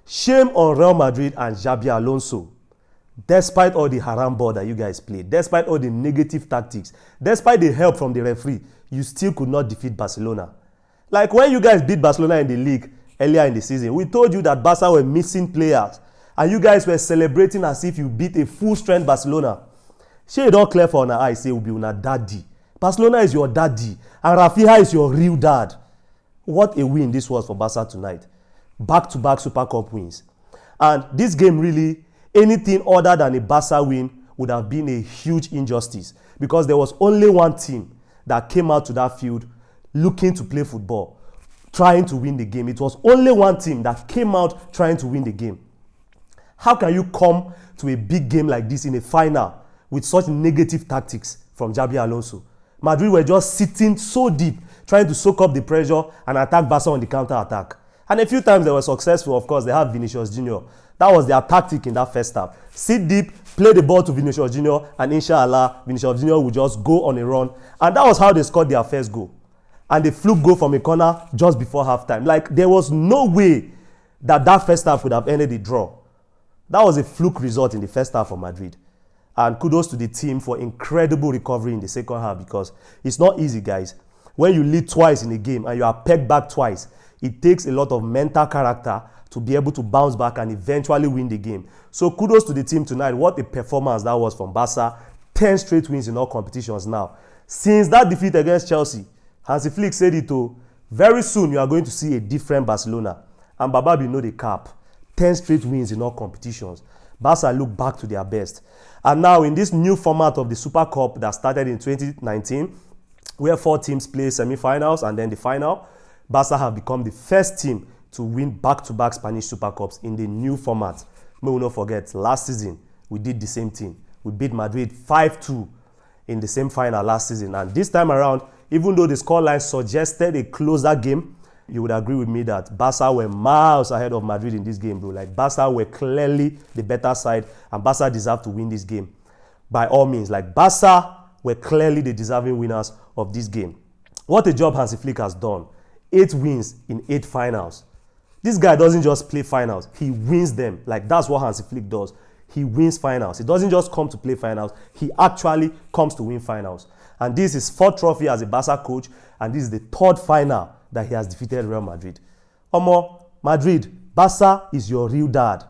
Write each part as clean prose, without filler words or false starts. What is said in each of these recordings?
Shame on Real Madrid and Xabi Alonso. Despite all the haram ball that you guys played, despite all the negative tactics, despite the help from the referee, you still could not defeat Barcelona. Like when you guys beat Barcelona in the league earlier in the season, we told you that Barca were missing players and you guys were celebrating as if you beat a full-strength Barcelona. Shey e don clear for una eye say we be una daddy. Barcelona is your daddy and Raphinha is your real dad. What a win this was for Barca tonight. Back-to-back Super Cup wins. And this game really, anything other than a Barca win would have been a huge injustice because there was only one team that came out to that field looking to play football, trying to win the game. It was only one team that came out trying to win the game. How can you come to a big game like this in a final with such negative tactics from Xabi Alonso? Madrid were just sitting so deep, trying to soak up the pressure and attack Barca on the counter-attack. And a few times they were successful. Of course, they had Vinicius Jr. That was their tactic in that first half. Sit deep, play the ball to Vinicius Jr. and inshallah, Vinicius Jr. would just go on a run. And that was how they scored their first goal. And they fluke goal from a corner just before halftime. Like, there was no way that first half would have ended the draw. That was a fluke result in the first half for Madrid. And kudos to the team for incredible recovery in the second half because it's not easy, guys. When you lead twice in a game and you are pegged back twice, it takes a lot of mental character to be able to bounce back and eventually win the game. So kudos to the team tonight. What a performance that was from Barca. 10 straight wins in all competitions now. Since that defeat against Chelsea, Hansi Flick said it too. Very soon you are going to see a different Barcelona. And Baba be know the cap. 10 straight wins in all competitions. Barca look back to their best. And now in this new format of the Super Cup that started in 2019, where 4 teams play semi-finals and then the final, Barca have become the first team to win back-to-back Spanish Super Cups in the new format. May we not forget, last season, we did the same thing. We beat Madrid 5-2 in the same final last season. And this time around, even though the scoreline suggested a closer game, you would agree with me that Barca were miles ahead of Madrid in this game, bro. Like, Barca were clearly the better side, and Barca deserved to win this game. By all means, like, Barca were clearly the deserving winners of this game. What a job Hansi Flick has done. 8 wins in 8 finals. This guy doesn't just play finals, he wins them. Like, that's what Hansi Flick does. He wins finals. He doesn't just come to play finals, he actually comes to win finals. And this is his 4th trophy as a Barca coach, and this is the 3rd final that he has defeated Real Madrid. Madrid, Barca is your real dad.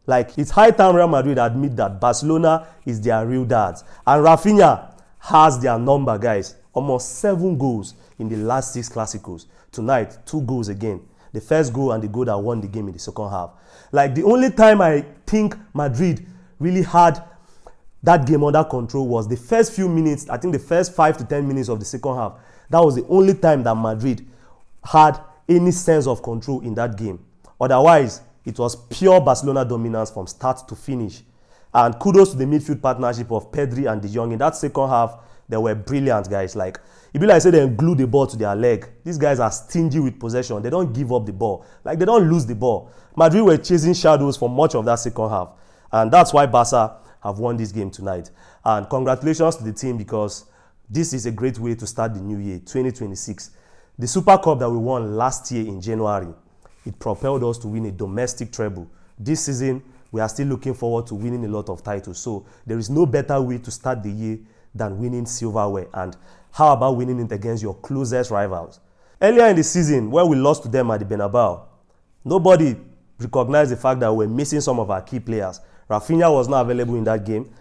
Like, it's high time Real Madrid admit that Barcelona is their real dads. And Raphinha has their number, guys. Almost 7 goals in the last 6 Clásicos. Tonight, 2 goals again. The first goal and the goal that won the game in the second half. Like, the only time I think Madrid really had that game under control was the first few minutes, I think the first 5 to 10 minutes of the second half. That was the only time that Madrid had any sense of control in that game. Otherwise, it was pure Barcelona dominance from start to finish. And kudos to the midfield partnership of Pedri and De Jong. In that second half, they were brilliant, guys. Like, it be like say they glue the ball to their leg. These guys are stingy with possession. They don't give up the ball. Like, they don't lose the ball. Madrid were chasing shadows for much of that second half. And that's why Barca have won this game tonight. And congratulations to the team because this is a great way to start the new year, 2026. The Super Cup that we won last year in January, it propelled us to win a domestic treble. This season, we are still looking forward to winning a lot of titles. So there is no better way to start the year than winning silverware. And how about winning it against your closest rivals? Earlier in the season, when we lost to them at the Bernabeu, nobody recognized the fact that we're missing some of our key players. Raphinha was not available in that game.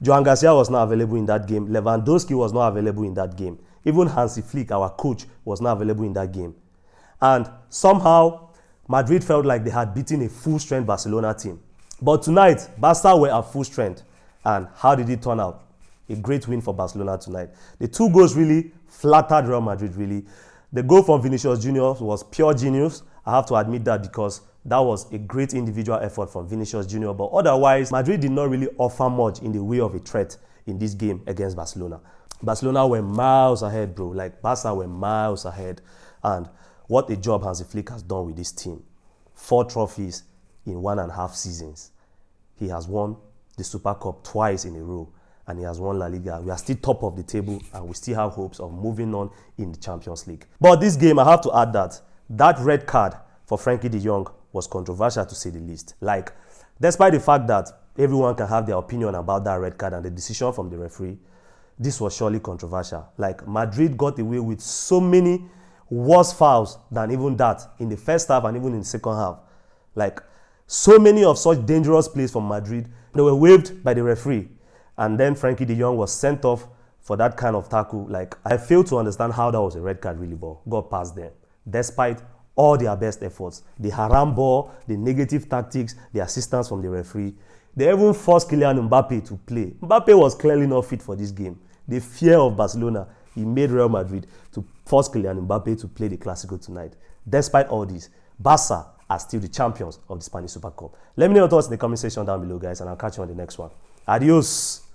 Joan Garcia was not available in that game. Lewandowski was not available in that game. Even Hansi Flick, our coach, was not available in that game. And somehow, Madrid felt like they had beaten a full-strength Barcelona team. But tonight, Barca were at full strength. And how did it turn out? A great win for Barcelona tonight. The 2 goals really flattered Real Madrid, really. The goal from Vinicius Jr. was pure genius. I have to admit that because that was a great individual effort from Vinicius Jr. But otherwise, Madrid did not really offer much in the way of a threat in this game against Barcelona. Barcelona were miles ahead, bro. Like, Barca were miles ahead. And what a job Hansi Flick has done with this team. 4 trophies in 1.5 seasons. He has won the Super Cup twice in a row. And he has won La Liga. We are still top of the table and we still have hopes of moving on in the Champions League. But this game, I have to add that red card for Frankie de Jong was controversial to say the least. Like, despite the fact that everyone can have their opinion about that red card and the decision from the referee, this was surely controversial. Like, Madrid got away with so many worse fouls than even that in the first half and even in the second half. Like, so many of such dangerous plays from Madrid, they were waived by the referee. And then Frankie de Jong was sent off for that kind of tackle. Like, I fail to understand how that was a red card really, but got past them. Despite all their best efforts, the haram ball, the negative tactics, the assistance from the referee, they even forced Kylian Mbappe to play. Mbappe was clearly not fit for this game. The fear of Barcelona, he made Real Madrid to force Kylian Mbappe to play the Clásico tonight. Despite all this, Barça are still the champions of the Spanish Super Cup. Let me know your thoughts in the comment section down below, guys, and I'll catch you on the next one. Adios.